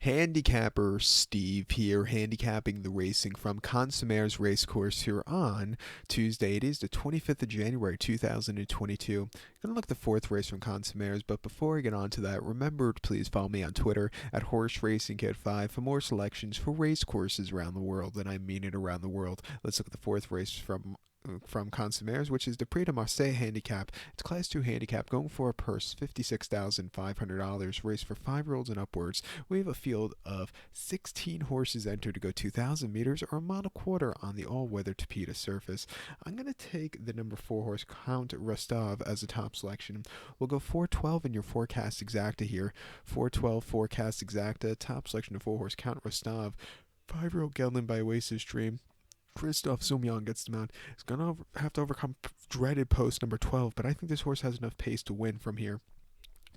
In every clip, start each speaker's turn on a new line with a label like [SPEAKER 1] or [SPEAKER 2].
[SPEAKER 1] Handicapper Steve here, handicapping the racing from Cagnes Sur Mer Racecourse here on Tuesday. It is the 25th of January 2022. Gonna look at the fourth race from Cagnes Sur Mer, but before I get on to that, remember to please follow me on Twitter at HorseRacingKid5 for more selections for race courses around the world, and I mean it around the world. Let's look at the fourth race from Cagnes Sur Mer, which is the PRIX de Marseille handicap. It's Class 2 handicap, going for a purse $56,500, race for 5-year-olds and upwards. We have a field of 16 horses entered to go 2,000 meters or a mile and a quarter on the all-weather Tapeta surface. I'm going to take the number 4 horse, Count Rostov, as a top selection. We'll go 412 in your forecast exacta here. 412 forecast exacta, top selection of 4 horse, Count Rostov. 5-year-old gelding by Oasis Dream. Christophe Soumillon gets the mount. He's going to have to overcome dreaded post number 12, but I think this horse has enough pace to win from here.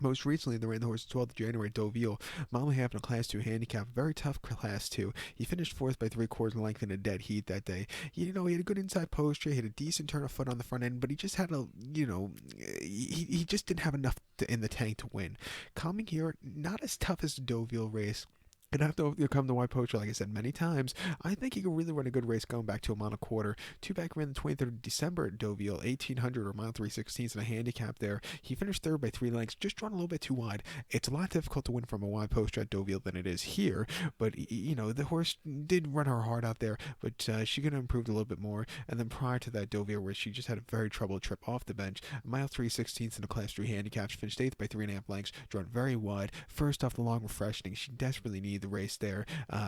[SPEAKER 1] Most recently, they ran the horse 12th of January, Deauville. Mile and a half in a Class 2 handicap. Very tough Class 2. He finished 4th by 3/4 length in a dead heat that day. He had a good inside posture. He had a decent turn of foot on the front end, but he just had he just didn't have enough in the tank to win. Coming here, not as tough as the Deauville race. Gonna have to overcome the white poacher, like I said many times. I think he could really run a good race going back to a mile and a quarter. Two back ran the 23rd of December at Deauville, 1800 or mile 3/16 in a handicap there. He finished 3rd by 3 lengths, just drawn a little bit too wide. It's a lot difficult to win from a wide poacher at Deauville than it is here, but the horse did run her hard out there, but she could have improved a little bit more. And then prior to that Deauville race, she just had a very troubled trip off the bench. Mile 3/16 in a Class 3 handicap. She finished 8th by 3.5 lengths, drawn very wide. First off the long refreshing, she desperately needed the race there.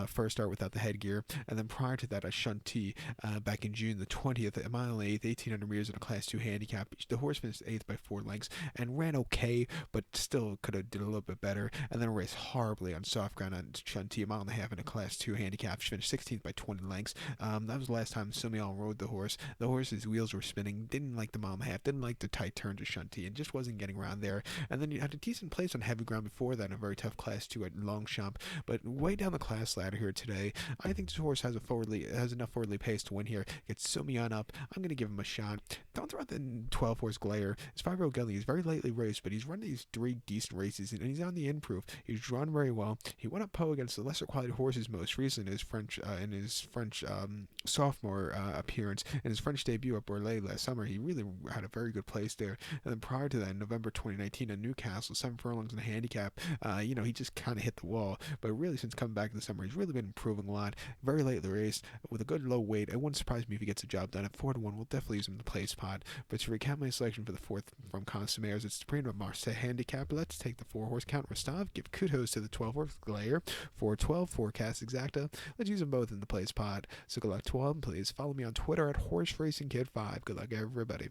[SPEAKER 1] First start without the headgear, and then prior to that, a Shanti back in June the 20th, a mile and 8th, 1800 meters in a Class 2 handicap. The horse finished 8th by 4 lengths and ran okay, but still could have did a little bit better. And then raced horribly on soft ground on Shanti, a mile and a half in a Class 2 handicap. She finished 16th by 20 lengths. That was the last time Soumillon rode the horse. The horse's wheels were spinning, didn't like the mile and a half, didn't like the tight turns of Shanti, and just wasn't getting around there. And then you had a decent place on heavy ground before that, in a very tough Class 2 at Longchamp, but way down the class ladder here today. I think this horse has enough forwardly pace to win here. Gets Soumillon up. I'm going to give him a shot. Don't throw out the 12 horse Glayer. His 5-year-old gelding. He's very lightly raced, but he's run these 3 decent races, and he's on the improve. He's drawn very well. He went up Poe against the lesser quality horses most recently in his French sophomore appearance, in his French debut at Bordeaux last summer. He really had a very good place there. And then prior to that, in November 2019 in Newcastle, 7 furlongs in a handicap. He just kind of hit the wall. But really, since coming back in the summer, he's really been improving a lot. Very late in the race with a good low weight. It wouldn't surprise me if he gets a job done. At 4-1, we'll definitely use him in the play spot. But to recap my selection for the fourth from Cagnes Sur Mer, it's the PRIX de Marseille handicap. Let's take the 4 horse Count Rostov. Give kudos to the 12 horse Glayer. 412 forecast exacta. Let's use them both in the play spot. So good luck to all, and please follow me on Twitter at HorseRacingKid5. Good luck, everybody.